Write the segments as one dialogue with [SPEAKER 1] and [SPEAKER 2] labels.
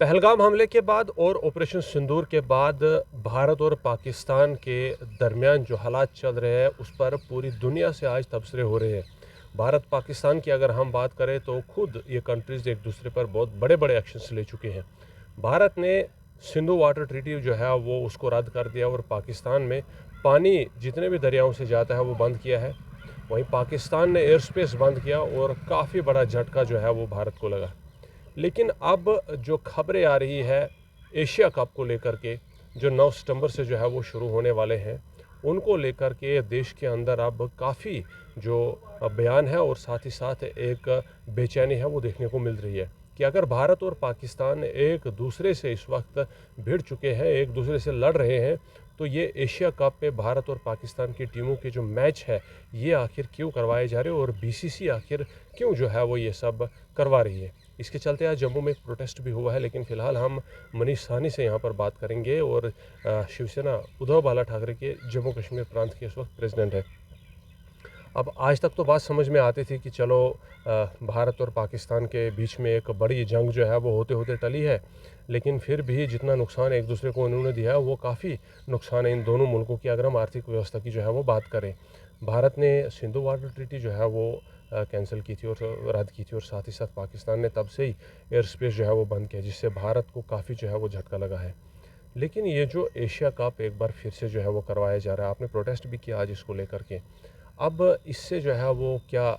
[SPEAKER 1] पहलगाम हमले के बाद और ऑपरेशन सिंदूर के बाद भारत और पाकिस्तान के दरमियान जो हालात चल रहे हैं उस पर पूरी दुनिया से आज तबसरे हो रहे हैं। भारत पाकिस्तान की अगर हम बात करें तो खुद ये कंट्रीज़ एक दूसरे पर बहुत बड़े बड़े एक्शंस ले चुके हैं। भारत ने सिंधु वाटर ट्रीटी जो है वो उसको रद्द कर दिया और पाकिस्तान में पानी जितने भी दरियाओं से जाता है वो बंद किया है। वहीं पाकिस्तान ने एयर स्पेस बंद किया और काफ़ी बड़ा झटका जो है वो भारत को लगा। लेकिन अब जो खबरें आ रही है एशिया कप को लेकर के, जो 9 सितंबर से जो है वो शुरू होने वाले हैं, उनको लेकर के देश के अंदर अब काफ़ी जो बयान है और साथ ही साथ एक बेचैनी है वो देखने को मिल रही है कि अगर भारत और पाकिस्तान एक दूसरे से इस वक्त भिड़ चुके हैं, एक दूसरे से लड़ रहे हैं, तो ये एशिया कप पे भारत और पाकिस्तान की टीमों के जो मैच है ये आखिर क्यों करवाए जा रहे हैं और बीसीसी आखिर क्यों जो है वो ये सब करवा रही है। इसके चलते आज जम्मू में एक प्रोटेस्ट भी हुआ है, लेकिन फ़िलहाल हम मनीष साहनी से यहाँ पर बात करेंगे और शिवसेना उद्धव बाला ठाकरे के जम्मू कश्मीर प्रांत के इस वक्त प्रेसिडेंट है। अब आज तक तो बात समझ में आती थी कि चलो भारत और पाकिस्तान के बीच में एक बड़ी जंग जो है वो होते होते टली है, लेकिन फिर भी जितना नुकसान एक दूसरे को उन्होंने दिया है वो काफ़ी नुकसान है इन दोनों मुल्कों की। अगर हम आर्थिक व्यवस्था की जो है वो बात करें, भारत ने सिंधु वाटर ट्रीटी जो है वो कैंसिल की थी और रद्द की थी और साथ ही साथ पाकिस्तान ने तब से ही एयर स्पेस जो है वो बंद किया, जिससे भारत को काफ़ी जो है वो झटका लगा है। लेकिन ये जो एशिया कप एक बार फिर से जो है वो करवाया जा रहा है, आपने प्रोटेस्ट भी किया आज इसको लेकर के। अब इससे जो है वो क्या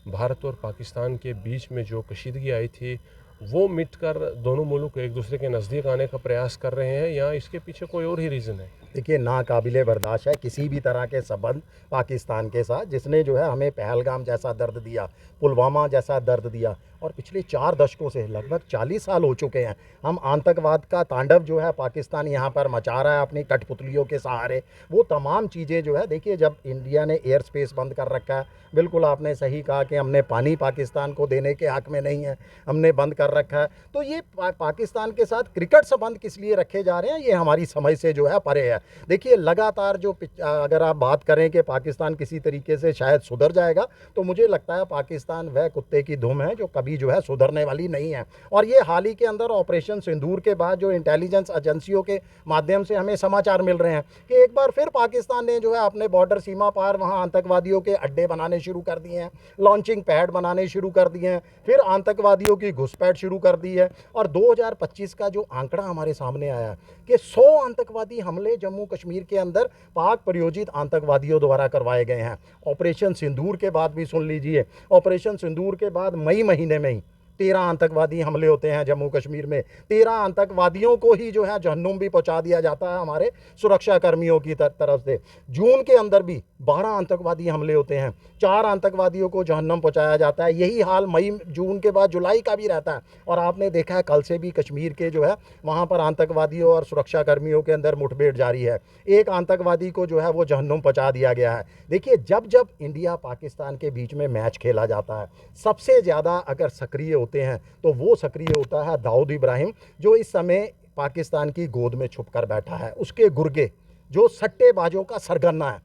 [SPEAKER 1] भारत और पाकिस्तान के बीच में जो कशीदगी आई थी वो मिटकर दोनों मुल्क एक दूसरे के नज़दीक आने का प्रयास कर रहे हैं या इसके पीछे कोई और ही रीज़न है?
[SPEAKER 2] देखिए, नाकाबिले बर्दाश्त है किसी भी तरह के संबंध पाकिस्तान के साथ, जिसने जो है हमें पहलगाम जैसा दर्द दिया, पुलवामा जैसा दर्द दिया और पिछले 4 दशकों से लगभग 40 साल हो चुके हैं हम आतंकवाद का तांडव जो है पाकिस्तान यहाँ पर मचा रहा है अपनी कठपुतलियों के सहारे। वो तमाम चीज़ें जो है, देखिए, जब इंडिया ने एयर स्पेस बंद कर रखा है, बिल्कुल आपने सही कहा कि हमने पानी पाकिस्तान को देने के हक़ में नहीं है, हमने बंद कर रखा है। तो ये पाकिस्तान के साथ क्रिकेट संबंध किस लिए रखे जा रहे हैं, ये हमारी समझ से जो है परे है। देखिए, लगातार जो अगर आप बात करें कि पाकिस्तान किसी तरीके से शायद सुधर जाएगा, तो मुझे लगता है पाकिस्तान वह कुत्ते की दुम है जो कभी जो है सुधरने वाली नहीं है। और ये हाल ही के अंदर ऑपरेशन सिंदूर के बाद जो इंटेलिजेंस एजेंसियों के माध्यम से हमें समाचार मिल रहे हैं कि एक बार फिर पाकिस्तान ने जो है अपने बॉर्डर सीमा पार वहाँ आतंकवादियों के अड्डे बनाने शुरू कर दिए हैं, लॉन्चिंग पैड बनाने शुरू कर दिए हैं, फिर आतंकवादियों की घुसपैठ शुरू कर दी है। और 2025 का जो आंकड़ा हमारे सामने आया कि 100 आतंकवादी हमले जम्मू कश्मीर के अंदर पाक प्रायोजित आतंकवादियों द्वारा करवाए गए हैं। ऑपरेशन सिंदूर के बाद भी सुन लीजिए, ऑपरेशन सिंदूर के बाद मई महीने में ही 13 आतंकवादी हमले होते हैं जम्मू कश्मीर में। 13 आतंकवादियों को ही जो है जहन्नुम भी पहुंचा दिया जाता है हमारे सुरक्षा कर्मियों की तरफ से। जून के अंदर भी 12 आतंकवादी हमले होते हैं, 4 आतंकवादियों को जहन्नुम पहुंचाया जाता है। यही हाल मई जून के बाद जुलाई का भी रहता है। और आपने देखा है कल से भी कश्मीर के जो है वहाँ पर आतंकवादियों और सुरक्षा कर्मियों के अंदर मुठभेड़ जारी है। एक आतंकवादी को जो है वो जहन्नुम पहुंचा दिया गया है। देखिए, जब जब इंडिया पाकिस्तान के बीच में मैच खेला जाता है, सबसे ज़्यादा अगर सक्रिय होते हैं तो वो सक्रिय होता है दाऊद इब्राहिम, जो इस समय पाकिस्तान की गोद में छुप कर बैठा है। उसके गुर्गे जो सट्टेबाजों का सरगना है,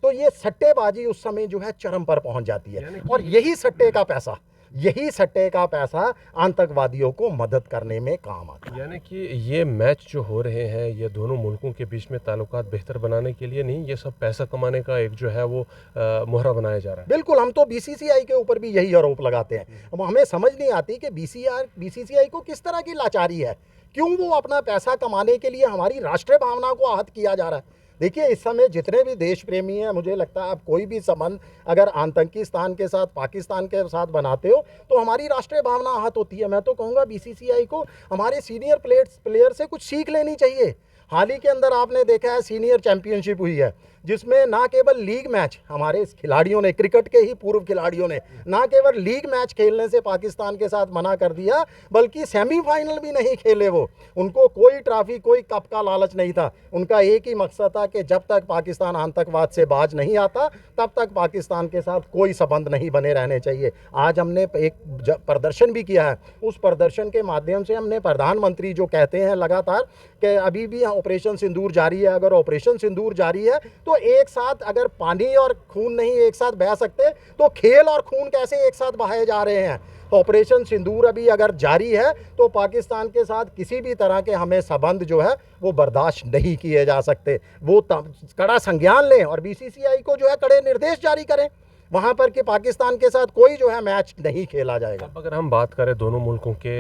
[SPEAKER 2] तो ये सट्टेबाजी उस समय जो है चरम पर पहुंच जाती है। और यही सट्टे का पैसा आतंकवादियों को मदद करने में काम आता है।
[SPEAKER 1] यानी कि ये मैच जो हो रहे हैं ये दोनों मुल्कों के बीच में ताल्लुकात बेहतर बनाने के लिए नहीं, ये सब पैसा कमाने का एक जो है वो मोहरा बनाया जा रहा है।
[SPEAKER 2] बिल्कुल, हम तो बीसीसीआई के ऊपर भी यही आरोप लगाते हैं। अब हमें समझ नहीं आती कि बीसीसीआई को किस तरह की लाचारी है, क्यों वो अपना पैसा कमाने के लिए हमारी राष्ट्रीय भावना को आहत किया जा रहा है। देखिए, इस समय जितने भी देश प्रेमी हैं, मुझे लगता है आप कोई भी संबंध अगर आतंकिस्तान के साथ, पाकिस्तान के साथ बनाते हो तो हमारी राष्ट्रीय भावना आहत होती है। मैं तो कहूँगा बीसीसीआई को हमारे सीनियर प्लेयर से कुछ सीख लेनी चाहिए। हाल ही के अंदर आपने देखा है सीनियर चैंपियनशिप हुई है, जिसमें ना केवल लीग मैच हमारे खिलाड़ियों ने, क्रिकेट के ही पूर्व खिलाड़ियों ने ना केवल लीग मैच खेलने से पाकिस्तान के साथ मना कर दिया, बल्कि सेमीफाइनल भी नहीं खेले वो। उनको कोई ट्रॉफी, कोई कप का लालच नहीं था। उनका एक ही मकसद था कि जब तक पाकिस्तान आतंकवाद से बाज नहीं आता तब तक पाकिस्तान के साथ कोई संबंध नहीं बने रहने चाहिए। आज हमने एक प्रदर्शन भी किया है। उस प्रदर्शन के माध्यम से हमने प्रधानमंत्री जो कहते हैं लगातार कि अभी भी ऑपरेशन सिंदूर जारी है, अगर ऑपरेशन सिंदूर जारी है तो तो एक साथ अगर पानी और खून नहीं एक साथ बह सकते तो खेल और खून कैसे एक साथ बहाए जा रहे हैं। ऑपरेशन सिंदूर अभी अगर जारी है तो पाकिस्तान के साथ किसी भी तरह के हमें संबंध जो है वो बर्दाश्त नहीं किए जा सकते। वो कड़ा संज्ञान लें और बीसीसीआई को जो है कड़े निर्देश जारी करें वहाँ पर कि पाकिस्तान के साथ कोई जो है मैच नहीं खेला जाएगा।
[SPEAKER 1] अब अगर हम बात करें दोनों मुल्कों के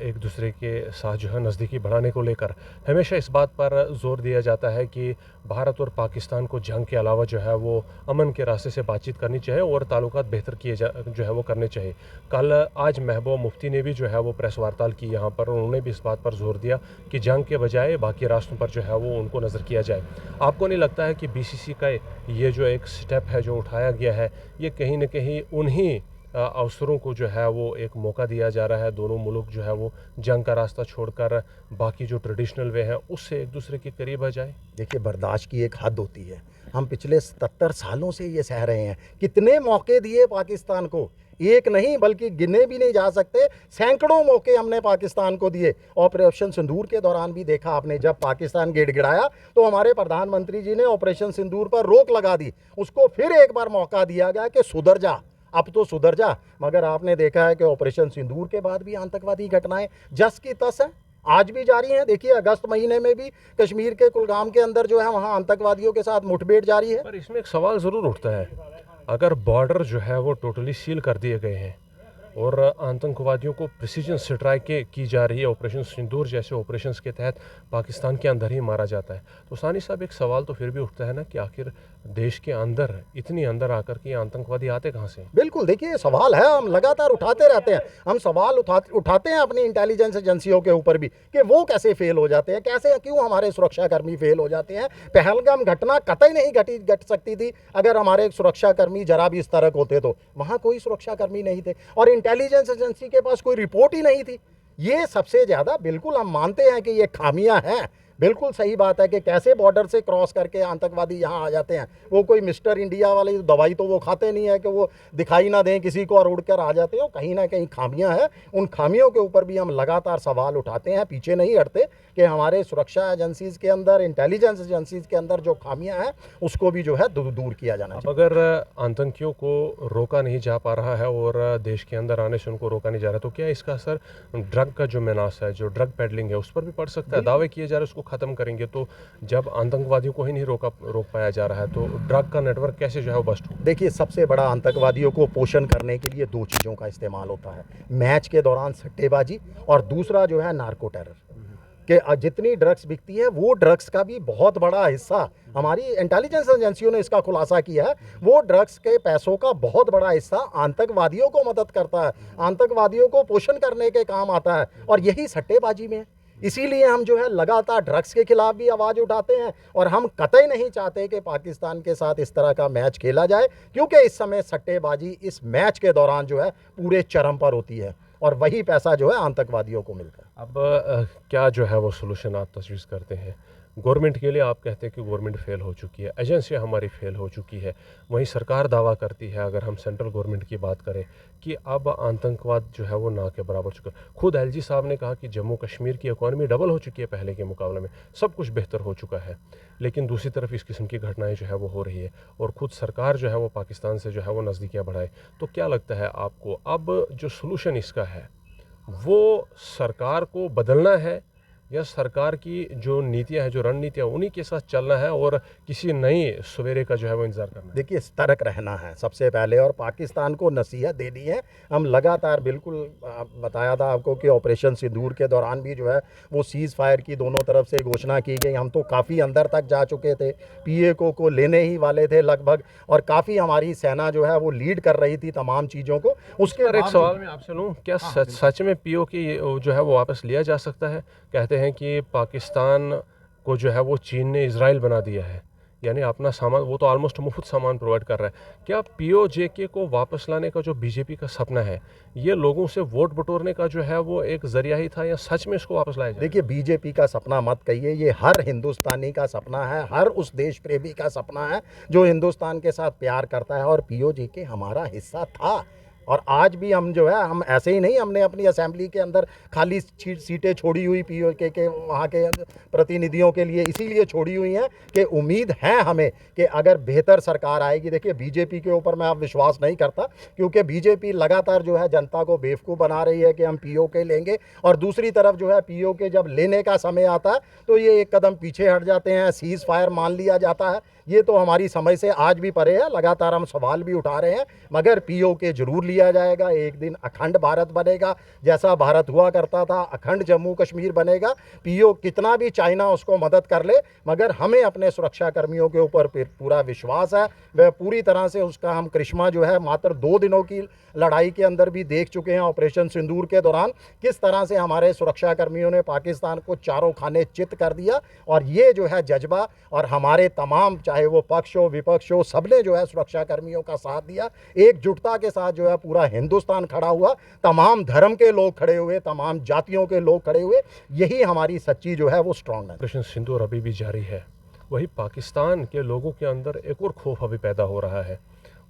[SPEAKER 1] एक दूसरे के साथ जो है नज़दीकी बढ़ाने को लेकर, हमेशा इस बात पर जोर दिया जाता है कि भारत और पाकिस्तान को जंग के अलावा जो है वो अमन के रास्ते से बातचीत करनी चाहिए और ताल्लुकात बेहतर किए जो है वो करने चाहिए। कल आज महबूबा मुफ्ती ने भी जो है वो प्रेस वार्ता की यहाँ पर, उन्होंने भी इस बात पर जोर दिया कि जंग के बजाय बाकी रास्तों पर जो है वो उनको नज़र किया जाए। आपको नहीं लगता है कि बीसीसी का ये जो एक स्टेप है जो उठाया गया है, ये कहीं ना कहीं उन्हीं अवसरों को जो है वो एक मौका दिया जा रहा है, दोनों मुल्क जो है वो जंग का रास्ता छोड़कर बाकी जो ट्रेडिशनल वे हैं उससे एक दूसरे के करीब आ जाए?
[SPEAKER 2] देखिए, बर्दाश्त की एक हद होती है। हम पिछले 77 सालों से ये सह रहे हैं। कितने मौके दिए पाकिस्तान को, एक नहीं बल्कि गिने भी नहीं जा सकते, सैकड़ों मौके हमने पाकिस्तान को दिए। ऑपरेशन सिंदूर के दौरान भी देखा आपने, जब पाकिस्तान गिड़गिड़ाया तो हमारे प्रधानमंत्री जी ने ऑपरेशन सिंदूर पर रोक लगा दी। उसको फिर एक बार मौका दिया गया कि सुधर जा, अब तो सुधर जा। मगर आपने देखा है कि ऑपरेशन सिंदूर के बाद भी आतंकवादी घटनाएं जस की तस हैं, आज भी जारी हैं। देखिए, अगस्त महीने में भी कश्मीर के कुलगाम के अंदर जो है वहाँ आतंकवादियों के साथ मुठभेड़ जारी है।
[SPEAKER 1] पर इसमें एक सवाल ज़रूर उठता है, अगर बॉर्डर जो है वो टोटली सील कर दिए गए हैं और आतंकवादियों को प्रिसीजन स्ट्राइक की जा रही है, ऑपरेशन सिंदूर जैसे ऑपरेशंस के तहत पाकिस्तान के अंदर ही मारा जाता है, तो सानी साहब एक सवाल तो फिर भी उठता है ना कि आखिर देश के अंदर इतनी अंदर आकर के आतंकवादी आते कहाँ से?
[SPEAKER 2] बिल्कुल, देखिए, सवाल है, हम लगातार उठाते रहते हैं। हम सवाल उठाते हैं अपनी इंटेलिजेंस एजेंसियों के ऊपर भी कि वो कैसे फेल हो जाते हैं, कैसे क्यों हमारे सुरक्षाकर्मी फेल हो जाते हैं। पहलगाम घटना कतई नहीं घट सकती थी अगर हमारे सुरक्षाकर्मी जरा भी इस तरह होते तो। वहाँ कोई सुरक्षाकर्मी नहीं थे और इंटेलिजेंस एजेंसी के पास कोई रिपोर्ट ही नहीं थी। ये सबसे ज़्यादा, बिल्कुल हम मानते हैं कि ये खामियां हैं। बिल्कुल सही बात है कि कैसे बॉर्डर से क्रॉस करके आतंकवादी यहाँ आ जाते हैं। वो कोई मिस्टर इंडिया वाली दवाई तो वो खाते नहीं है कि वो दिखाई ना दें किसी को और उड़ कर आ जाते हैं। कहीं ना कहीं खामियां हैं, उन खामियों के ऊपर भी हम लगातार सवाल उठाते हैं, पीछे नहीं हटते कि हमारे सुरक्षा एजेंसीज़ के अंदर, इंटेलिजेंस एजेंसीज़ के अंदर जो खामियां हैं उसको भी जो है दूर किया जाना
[SPEAKER 1] अब
[SPEAKER 2] चाहिए।
[SPEAKER 1] अगर आतंकियों को रोका नहीं जा पा रहा है और देश के अंदर आने से उनको रोका नहीं जा रहा, तो क्या इसका असर ड्रग का जो मेनास है, जो ड्रग पेडलिंग है, उस पर भी पड़ सकता है? दावे किए जा रहे हैं उसको ख़त्म करेंगे, तो जब आतंकवादियों को ही नहीं रोक पाया जा रहा है तो ड्रग का नेटवर्क कैसे जो है वो बस्ट हो?
[SPEAKER 2] देखिए, सबसे बड़ा आतंकवादियों को पोषण करने के लिए दो चीज़ों का इस्तेमाल होता है, मैच के दौरान सट्टेबाजी और दूसरा जो है नार्को टेरर। कि जितनी ड्रग्स बिकती है वो ड्रग्स का भी बहुत बड़ा हिस्सा, हमारी इंटेलिजेंस एजेंसियों ने इसका खुलासा किया है, वो ड्रग्स के पैसों का बहुत बड़ा हिस्सा आतंकवादियों को मदद करता है, आतंकवादियों को पोषण करने के काम आता है और यही सट्टेबाजी में है। इसीलिए हम जो है लगातार ड्रग्स के खिलाफ भी आवाज़ उठाते हैं और हम कतई नहीं चाहते कि पाकिस्तान के साथ इस तरह का मैच खेला जाए, क्योंकि इस समय सट्टेबाजी इस मैच के दौरान जो है पूरे चरम पर होती है और वही पैसा जो है आतंकवादियों को मिलता है।
[SPEAKER 1] अब क्या जो है वो सोल्यूशन आप तजवीज़ करते हैं? गवर्नमेंट के लिए आप कहते हैं कि गवर्नमेंट फेल हो चुकी है, एजेंसियां हमारी फेल हो चुकी है, वहीं सरकार दावा करती है, अगर हम सेंट्रल गवर्नमेंट की बात करें, कि अब आतंकवाद जो है वो ना के बराबर चुका। खुद एलजी साहब ने कहा कि जम्मू कश्मीर की इकॉनमी डबल हो चुकी है पहले के मुकाबले में, सब कुछ बेहतर हो चुका है, लेकिन दूसरी तरफ इस किस्म की घटनाएं जो है वो हो रही है और ख़ुद सरकार जो है वो पाकिस्तान से जो है वो नज़दीकियाँ बढ़ाए। तो क्या लगता है आपको, अब जो सोल्यूशन इसका है वो सरकार को बदलना है या सरकार की जो नीतियां हैं, जो रणनीतियां, उन्हीं के साथ चलना है और किसी नई सवेरे का जो है वो इंतज़ार करना है?
[SPEAKER 2] देखिए, सतर्क रहना है सबसे पहले और पाकिस्तान को नसीहत देनी है। हम लगातार, बिल्कुल बताया था आपको कि ऑपरेशन सिंदूर के दौरान भी जो है वो सीज़ फायर की दोनों तरफ से घोषणा की गई। हम तो काफ़ी अंदर तक जा चुके थे, पीएको को लेने ही वाले थे लगभग, और काफ़ी हमारी सेना जो है वो लीड कर रही थी तमाम चीज़ों को। उसके
[SPEAKER 1] पर एक सवाल मैं आपसे लूँ, क्या सच में पीओ की जो है वो वापस लिया जा सकता है? कहते हैं कि पाकिस्तान को जो है वो चीन ने इजराइल बना दिया है, यानी अपना सामान वो तो ऑलमोस्ट मुफ्त सामान प्रोवाइड कर रहा है। क्या पीओजेके को वापस लाने का जो बीजेपी का सपना है, ये लोगों से वोट बटोरने का जो है वो एक जरिया ही था या सच में इसको वापस लाया जाए?
[SPEAKER 2] देखिए, बीजेपी का सपना मत कहिए, ये हर हिंदुस्तानी का सपना है, हर उस देश प्रेमी का सपना है जो हिंदुस्तान के साथ प्यार करता है। और पीओजेके हमारा हिस्सा था और आज भी हम जो है हम ऐसे ही नहीं, हमने अपनी असेंबली के अंदर खाली सीटें छोड़ी हुई पीओके के वहाँ के प्रतिनिधियों के लिए इसीलिए छोड़ी हुई हैं कि उम्मीद है हमें कि अगर बेहतर सरकार आएगी। देखिए बीजेपी के ऊपर मैं अब विश्वास नहीं करता, क्योंकि बीजेपी लगातार जो है जनता को बेवकूफ़ बना रही है कि हम पीओके लेंगे, और दूसरी तरफ जो है पीओके जब लेने का समय आता है तो ये एक कदम पीछे हट जाते हैं, सीज़ फायर मान लिया जाता है। ये तो हमारी समझ से आज भी परे है, लगातार हम सवाल भी उठा रहे हैं, मगर पीओके जरूर लिया जाएगा। एक दिन अखंड भारत बनेगा, जैसा भारत हुआ करता था, अखंड जम्मू कश्मीर बनेगा। पीओ कितना भी चाइना उसको मदद कर ले, मगर हमें अपने सुरक्षा कर्मियों के ऊपर पूरा विश्वास है। वह पूरी तरह से उसका हम करिश्मा जो है मात्र 2 दिनों की लड़ाई के अंदर भी देख चुके हैं। ऑपरेशन सिंदूर के दौरान किस तरह से हमारे सुरक्षा कर्मियों ने पाकिस्तान को चारों खाने चित कर दिया, और ये जो है जज्बा, और हमारे तमाम चाहे वो पक्ष हो विपक्ष हो, सबने जो है सुरक्षा कर्मियों का साथ दिया। एकजुटता के साथ जो है पूरा हिंदुस्तान खड़ा हुआ, तमाम धर्म के लोग खड़े हुए, तमाम जातियों के लोग खड़े हुए। यही हमारी सच्ची जो है वो स्ट्रांग है।
[SPEAKER 1] ऑपरेशन सिंदूर अभी भी जारी है। वही पाकिस्तान के लोगों के अंदर एक और खौफ अभी पैदा हो रहा है।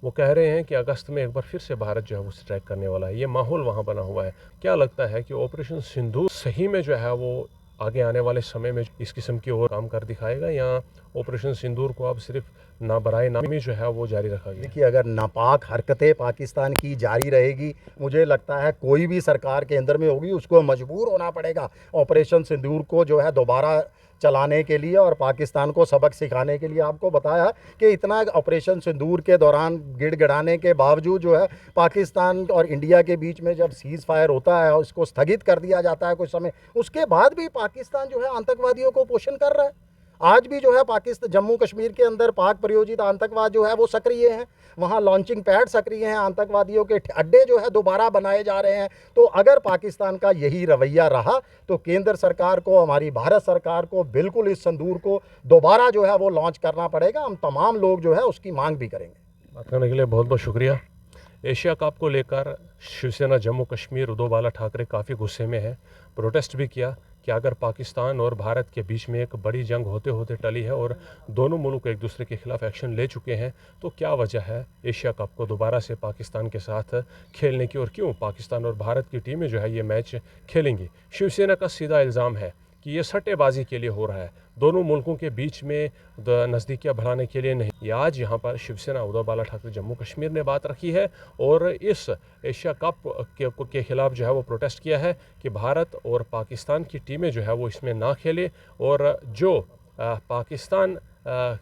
[SPEAKER 1] वो कह रहे हैं कि अगस्त में एक बार फिर से भारत जो है वो स्ट्राइक करने वाला है। ये माहौल वहाँ बना हुआ है। क्या लगता है कि ऑपरेशन सिंदूर सही में जो है वो आगे आने वाले समय में इस किस्म की और काम कर दिखाएगा, या ऑपरेशन सिंदूर को अब सिर्फ ना बराए नामी जो है वो जारी रखा गया?
[SPEAKER 2] देखिए, अगर नापाक हरकतें पाकिस्तान की जारी रहेगी, मुझे लगता है कोई भी सरकार केंद्र में होगी उसको मजबूर होना पड़ेगा ऑपरेशन सिंदूर को जो है दोबारा चलाने के लिए और पाकिस्तान को सबक सिखाने के लिए। आपको बताया कि इतना ऑपरेशन सिंदूर के दौरान गिड़गिड़ाने के बावजूद जो है पाकिस्तान और इंडिया के बीच में जब सीज़ फायर होता है और उसको स्थगित कर दिया जाता है कुछ समय, उसके बाद भी पाकिस्तान जो है आतंकवादियों को पोषण कर रहा है। आज भी जो है पाकिस्तान जम्मू कश्मीर के अंदर पाक प्रायोजित आतंकवाद जो है वो सक्रिय हैं, वहाँ लॉन्चिंग पैड सक्रिय हैं, आतंकवादियों के अड्डे जो है दोबारा बनाए जा रहे हैं। तो अगर पाकिस्तान का यही रवैया रहा तो केंद्र सरकार को, हमारी भारत सरकार को बिल्कुल इस संदूर को दोबारा जो है वो लॉन्च करना पड़ेगा। हम तमाम लोग जो है उसकी मांग भी करेंगे।
[SPEAKER 1] बात करने के लिए बहुत बहुत शुक्रिया। एशिया कप को लेकर शिवसेना जम्मू कश्मीर उद्धव बाला ठाकरे काफ़ी गुस्से में है। प्रोटेस्ट भी किया कि अगर पाकिस्तान और भारत के बीच में एक बड़ी जंग होते होते टली है और दोनों मुल्क एक दूसरे के खिलाफ एक्शन ले चुके हैं, तो क्या वजह है एशिया कप को दोबारा से पाकिस्तान के साथ खेलने की, और क्यों पाकिस्तान और भारत की टीमें जो है ये मैच खेलेंगी? शिवसेना का सीधा इल्ज़ाम है कि ये सट्टेबाजी के लिए हो रहा है, दोनों मुल्कों के बीच में नज़दीकियाँ बढ़ाने के लिए नहीं। ये आज यहाँ पर शिवसेना उद्धव बाला ठाकरे जम्मू कश्मीर ने बात रखी है और इस एशिया कप के खिलाफ जो है वो प्रोटेस्ट किया है कि भारत और पाकिस्तान की टीमें जो है वो इसमें ना खेले, और जो पाकिस्तान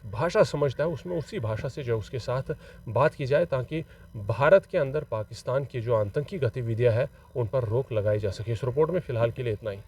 [SPEAKER 1] भाषा समझता है उसमें उसी भाषा से जो उसके साथ बात की जाए, ताकि भारत के अंदर पाकिस्तान की जो आतंकी गतिविधियाँ हैं उन पर रोक लगाई जा सके। इस रिपोर्ट में फ़िलहाल के लिए इतना ही।